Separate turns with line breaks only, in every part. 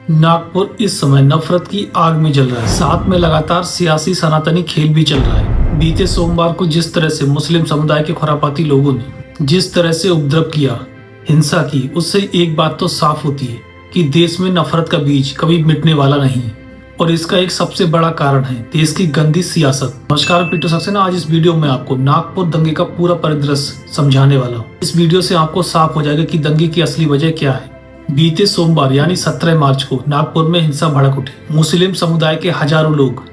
नागपुर इस समय नफरत की आग में जल रहा है। साथ में लगातार सियासी सनातनी खेल भी चल रहा है। बीते सोमवार को जिस तरह से मुस्लिम समुदाय के खुरापाती लोगों ने जिस तरह से उपद्रव किया, हिंसा की, उससे एक बात तो साफ होती है कि देश में नफरत का बीज कभी मिटने वाला नहीं है। और इसका एक सबसे बड़ा कारण है देश की गंदी सियासत। नमस्कार, पीटू सक्सेना। आज इस वीडियो में आपको नागपुर दंगे का पूरा परिदृश्य समझाने वाला हूँ। इस वीडियो से आपको साफ हो जाएगा कि दंगे की असली वजह क्या है। बीते सोमवार यानी 17 मार्च को नागपुर में हिंसा भड़क उठी। मुस्लिम समुदाय के हजारों लोग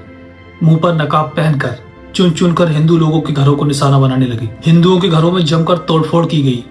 मुंह पर नकाब पहनकर चुन चुनकर हिंदू लोगों के घरों को निशाना बनाने लगे। हिंदुओं के घरों में जमकर तोड़फोड़ की गई,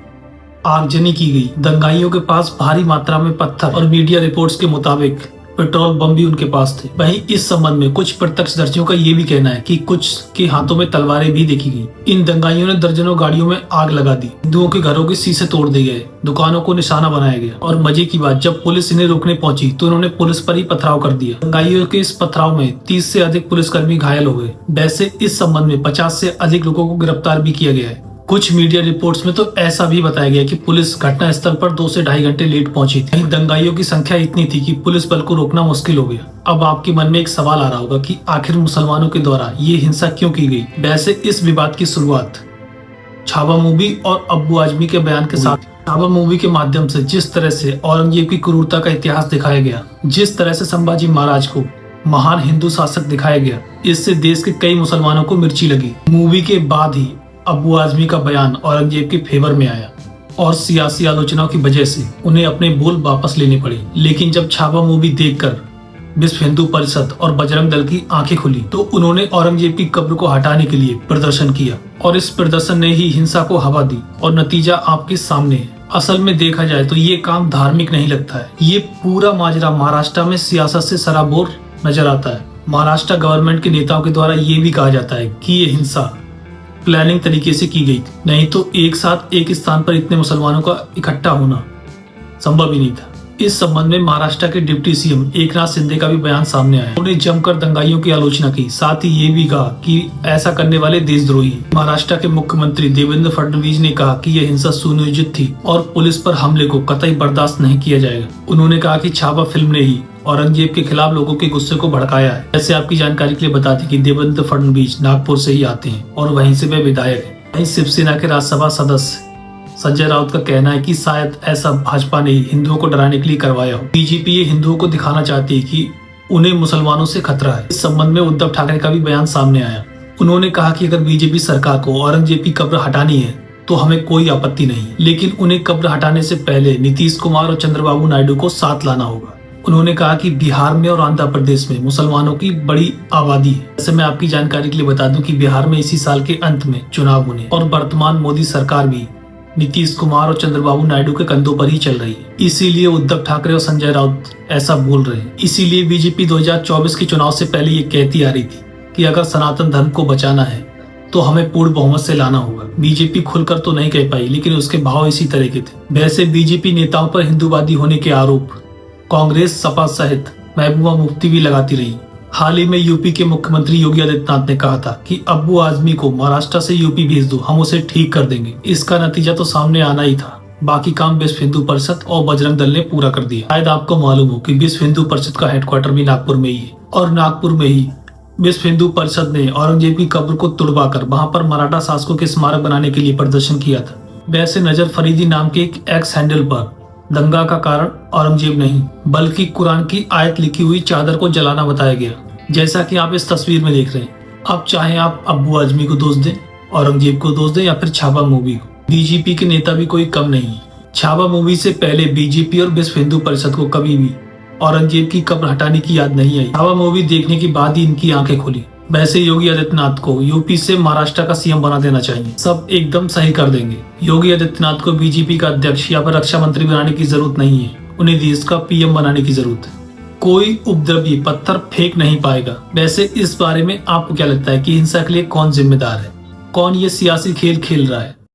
आगजनी की गई। दंगाइयों के पास भारी मात्रा में पत्थर और मीडिया रिपोर्ट्स के मुताबिक पेट्रोल बम भी उनके पास थे। वहीं इस संबंध में कुछ प्रत्यक्षदर्शियों का ये भी कहना है कि कुछ के हाथों में तलवारें भी देखी गई। इन दंगाइयों ने दर्जनों गाड़ियों में आग लगा दी। हिंदुओं के घरों के शीशे तोड़ दिए गए, दुकानों को निशाना बनाया गया। और मजे की बात, जब पुलिस इन्हें रोकने पहुंची तो उन्होंने पुलिस पर ही पथराव कर दिया। दंगाइयों के इस पथराव में 30 से अधिक पुलिसकर्मी घायल हो गए। वैसे इस संबंध में 50 से अधिक लोगों को गिरफ्तार भी किया गया है। कुछ मीडिया रिपोर्ट्स में तो ऐसा भी बताया गया कि पुलिस घटना स्थल पर 2 से ढाई घंटे लेट पहुंची थी। दंगाइयों की संख्या इतनी थी कि पुलिस बल को रोकना मुश्किल हो गया। अब आपके मन में एक सवाल आ रहा होगा कि आखिर मुसलमानों के द्वारा ये हिंसा क्यों की गई। वैसे इस विवाद की शुरुआत छावा मूवी और अब्बू आजमी के बयान के साथ। छावा मूवी के माध्यम से जिस तरह से औरंगजेब की क्रूरता का इतिहास दिखाया गया, जिस तरह से संभाजी महाराज को महान हिंदू शासक दिखाया गया, इससे देश के कई मुसलमानों को मिर्ची लगी। मूवी के बाद ही अब्बू आजमी का बयान औरंगजेब के फेवर में आया और सियासी आलोचनाओं की वजह से उन्हें अपने बोल वापस लेने पड़े। लेकिन जब छावा मूवी देखकर विश्व हिंदू परिषद और बजरंग दल की आंखें खुली तो उन्होंने औरंगजेब की कब्र को हटाने के लिए प्रदर्शन किया और इस प्रदर्शन ने ही हिंसा को हवा दी और नतीजा आपके सामने है। असल में देखा जाए तो ये काम धार्मिक नहीं लगता है। ये पूरा माजरा महाराष्ट्र में सियासत से सराबोर नजर आता है। महाराष्ट्र गवर्नमेंट के नेताओं के द्वारा ये भी कहा जाता है कि ये हिंसा प्लानिंग तरीके से की गई थी, नहीं तो एक साथ एक स्थान पर इतने मुसलमानों का इकट्ठा होना संभव ही नहीं था। इस संबंध में महाराष्ट्र के डिप्टी सीएम एकनाथ शिंदे का भी बयान सामने आया। उन्होंने जमकर दंगाइयों की आलोचना की, साथ ही ये भी कहा कि ऐसा करने वाले देशद्रोही। महाराष्ट्र के मुख्यमंत्री देवेंद्र फडणवीस ने कहा कि यह हिंसा सुनियोजित थी और पुलिस पर हमले को कतई बर्दाश्त नहीं किया जाएगा। उन्होंने कहा कि छावा फिल्म ने ही औरंगजेब के खिलाफ लोगों के गुस्से को भड़काया है। ऐसे आपकी जानकारी के लिए बता दें कि देवेंद्र फडणवीस नागपुर से ही आते हैं और वहीं से वे विधायक हैं। वहीं शिवसेना के राज्यसभा सदस्य संजय राउत का कहना है कि शायद ऐसा भाजपा ने हिंदुओं को डराने के लिए करवाया हो। बीजेपी ये हिंदुओं को दिखाना चाहती है कि उन्हें मुसलमानों से खतरा है। इस संबंध में उद्धव ठाकरे का भी बयान सामने आया। उन्होंने कहा कि अगर बीजेपी सरकार को औरंगजेब की कब्र हटानी है तो हमें कोई आपत्ति नहीं, लेकिन उन्हें कब्र हटाने से पहले नीतीश कुमार और चंद्रबाबू नायडू को साथ लाना होगा। उन्होंने कहा कि बिहार में और आंध्र प्रदेश में मुसलमानों की बड़ी आबादी है। वैसे मैं आपकी जानकारी के लिए बता दूं कि बिहार में इसी साल के अंत में चुनाव होने और वर्तमान मोदी सरकार भी नीतीश कुमार और चंद्रबाबू नायडू के कंधों पर ही चल रही है। इसीलिए उद्धव ठाकरे और संजय राउत ऐसा बोल रहे हैं। इसीलिए बीजेपी 2024 के चुनाव से पहले ये कहती आ रही थी कि अगर सनातन धर्म को बचाना है तो हमें पूर्ण बहुमत से लाना होगा। बीजेपी खुलकर तो नहीं कह पाई, लेकिन उसके भाव इसी तरह के थे। वैसे बीजेपी नेताओं पर हिंदूवादी होने के आरोप कांग्रेस, सपा सहित महबूबा मुफ्ती भी लगाती रही। हाल ही में यूपी के मुख्यमंत्री योगी आदित्यनाथ ने कहा था कि अब्बू आजमी को महाराष्ट्र से यूपी भेज दो, हम उसे ठीक कर देंगे। इसका नतीजा तो सामने आना ही था। बाकी काम विश्व हिंदू परिषद और बजरंग दल ने पूरा कर दिया। शायद आपको मालूम हो कि विश्व हिंदू परिषद का हेडक्वार्टर भी नागपुर में ही है और नागपुर में ही विश्व हिंदू परिषद ने औरंगजेब की कब्र को तुड़वाकर वहां पर मराठा शासकों के स्मारक बनाने के लिए प्रदर्शन किया था। वैसे नजर फरीदी नाम के एक एक्स हैंडल पर दंगा का कारण औरंगजेब नहीं बल्कि कुरान की आयत लिखी हुई चादर को जलाना बताया गया, जैसा कि आप इस तस्वीर में देख रहे हैं। अब चाहे आप अब्बू आजमी को दोष दें, औरंगजेब को दोष दें या फिर छावा मूवी को, बीजेपी के नेता भी कोई कम नहीं है। छावा मूवी से पहले बीजेपी और विश्व हिंदू परिषद को कभी भी औरंगजेब की कब्र हटाने की याद नहीं आई। छावा मूवी देखने के बाद ही इनकी आंखें खुली। वैसे योगी आदित्यनाथ को यूपी से महाराष्ट्र का सीएम बना देना चाहिए, सब एकदम सही कर देंगे। योगी आदित्यनाथ को बीजेपी का अध्यक्ष या फिर रक्षा मंत्री बनाने की जरूरत नहीं है, उन्हें देश का पीएम बनाने की जरूरत है। कोई उपद्रवी पत्थर फेंक नहीं पाएगा। वैसे इस बारे में आपको क्या लगता है कि हिंसा के लिए कौन जिम्मेदार है, कौन ये सियासी खेल खेल रहा है?